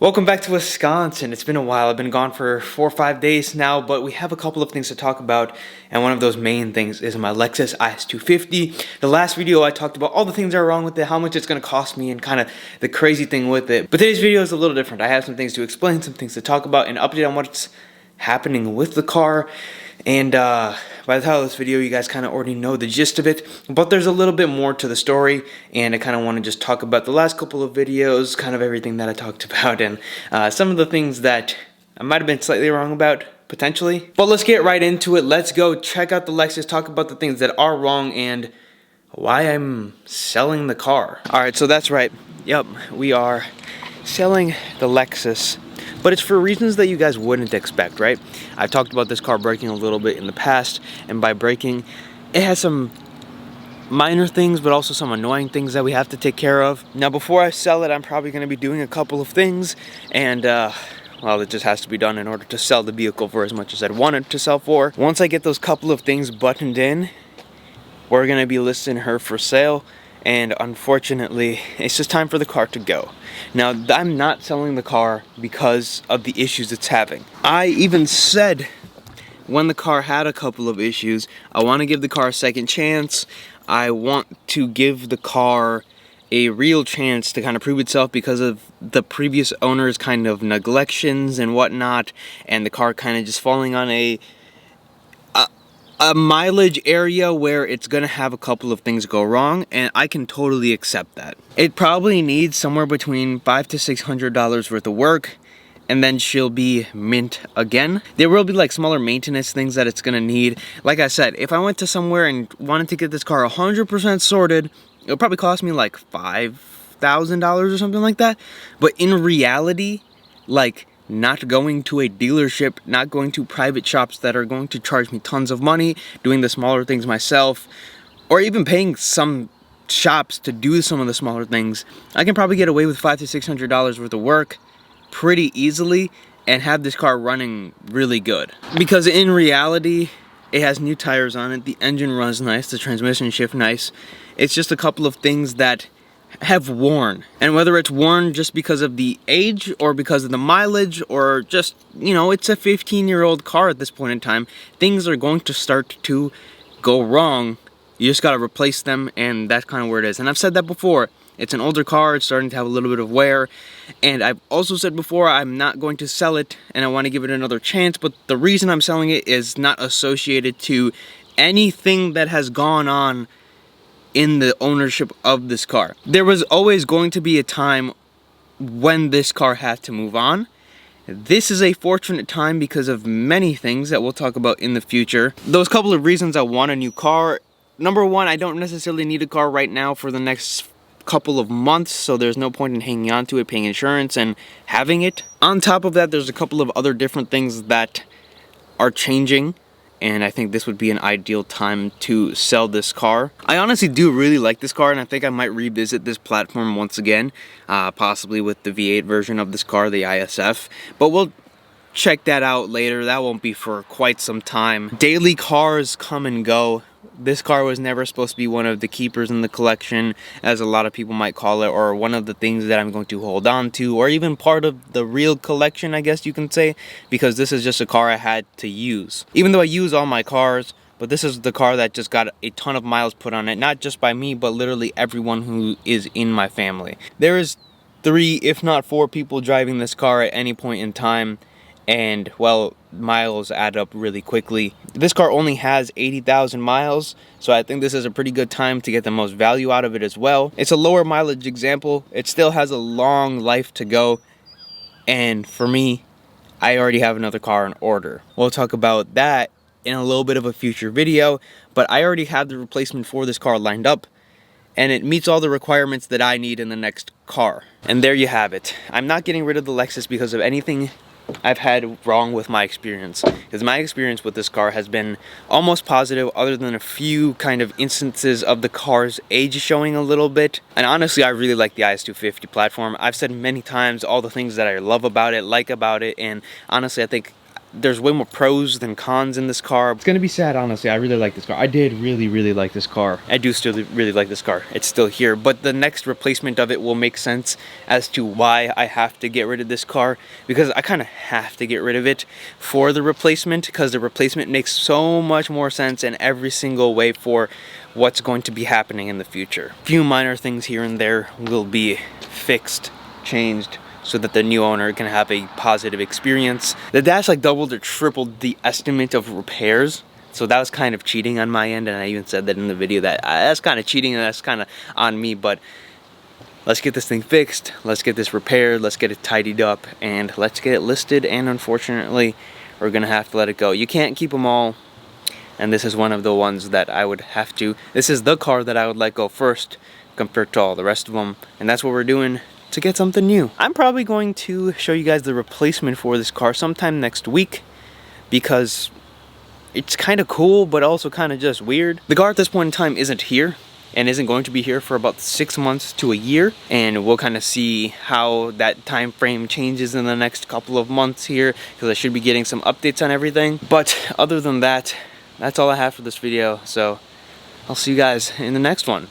Welcome back to Wisconsin. It's been a while. I've been gone for 4 or 5 days now, but we have a couple of things to talk about, and one of those main things is my Lexus IS250. The last video I talked about all the things that are wrong with it, how much it's going to cost me, and kind of the crazy thing with it. But today's video is a little different. I have some things to explain, some things to talk about, and update on what's happening with the car. And by the title of this video, you guys kind of already know the gist of it, but there's a little bit more to the story, and I kind of want to just talk about the last couple of videos, kind of everything that I talked about, and some of the things that I might have been slightly wrong about, potentially. But let's get right into it. Let's go check out the Lexus, talk about the things that are wrong, and why I'm selling the car. Alright, so that's right. Yep, we are selling the Lexus. But it's for reasons that you guys wouldn't expect, right? I've talked about this car breaking a little bit in the past, and by breaking, it has some minor things, but also some annoying things that we have to take care of. Now, before I sell it, I'm probably going to be doing a couple of things, and well, it just has to be done in order to sell the vehicle for as much as I'd want it to sell for. Once I get those couple of things buttoned in, we're going to be listing her for sale. And unfortunately, it's just time for the car to go. Now, I'm not selling the car because of the issues it's having. I even said when the car had a couple of issues, I want to give the car a second chance. I want to give the car a real chance to kind of prove itself because of the previous owner's kind of neglections and whatnot, and the car kind of just falling on a mileage area where it's gonna have a couple of things go wrong, and I can totally accept that. It probably needs somewhere between $500 to $600 worth of work, and then she'll be mint again. There will be like smaller maintenance things that it's gonna need. Like I said, if I went to somewhere and wanted to get this car 100% sorted, it'll probably cost me like $5,000 or something like that. But in reality, like, not going to a dealership, not going to private shops that are going to charge me tons of money, doing the smaller things myself, or even paying some shops to do some of the smaller things, I can probably get away with $500 to $600 worth of work pretty easily and have this car running really good. Because in reality, it has new tires on it, the engine runs nice, the transmission shifts nice. It's just a couple of things that have worn, and whether it's worn just because of the age or because of the mileage or just, you know, it's a 15-year-old car at this point in time, things are going to start to go wrong. You just got to replace them, and that's kind of where it is. And I've said that before, it's an older car, it's starting to have a little bit of wear, and I've also said before I'm not going to sell it and I want to give it another chance, but the reason I'm selling it is not associated to anything that has gone on in the ownership of this car. There was always going to be a time when this car had to move on. This is a fortunate time because of many things that we'll talk about in the future. Those couple of reasons I want a new car. Number one, I don't necessarily need a car right now for the next couple of months, so there's no point in hanging on to it, paying insurance, and having it. On top of that, there's a couple of other different things that are changing, and I think this would be an ideal time to sell this car. I honestly do really like this car, and I think I might revisit this platform once again, possibly with the V8 version of this car, the ISF, but we'll check that out later. That won't be for quite some time. Daily cars come and go. This car was never supposed to be one of the keepers in the collection, as a lot of people might call it, or one of the things that I'm going to hold on to, or even part of the real collection, I guess you can say, because this is just a car I had to use. Even though I use all my cars, but this is the car that just got a ton of miles put on it, not just by me, but literally everyone who is in my family. There is 3, if not 4 people driving this car at any point in time, and, well, miles add up really quickly. This car only has 80,000 miles, so I think this is a pretty good time to get the most value out of it as well. It's a lower mileage example. It still has a long life to go, and for me, I already have another car in order. We'll talk about that in a little bit of a future video, but I already have the replacement for this car lined up, and it meets all the requirements that I need in the next car. And there you have it. I'm not getting rid of the Lexus because of anything I've had wrong with my experience, because my experience with this car has been almost positive, other than a few kind of instances of the car's age showing a little bit. And honestly, I really like the IS250 platform. I've said many times all the things that I love about it, like about it, and honestly, I think there's way more pros than cons in this car. It's gonna be sad, honestly. I really like this car. I did really like this car. I do still really like this car. It's still here, but the next replacement of it will make sense as to why I have to get rid of this car, because I kind of have to get rid of it for the replacement, because the replacement makes so much more sense in every single way for what's going to be happening in the future. A few minor things here and there will be fixed, changed, so that the new owner can have a positive experience. The dash like doubled or tripled the estimate of repairs, so that was kind of cheating on my end, and I even said that in the video that that's kind of cheating and that's kind of on me. But let's get this thing fixed, let's get this repaired, let's get it tidied up, and let's get it listed. And unfortunately, we're gonna have to let it go. You can't keep them all, and this is one of the ones that I would have to. This is the car that I would let go first compared to all the rest of them, and that's what we're doing to get something new. I'm probably going to show you guys the replacement for this car sometime next week, because it's kind of cool but also kind of just weird. The car at this point in time isn't here and isn't going to be here for about 6 months to a year, and we'll kind of see how that time frame changes in the next couple of months here, because I should be getting some updates on everything. But other than that, that's all I have for this video, so I'll see you guys in the next one.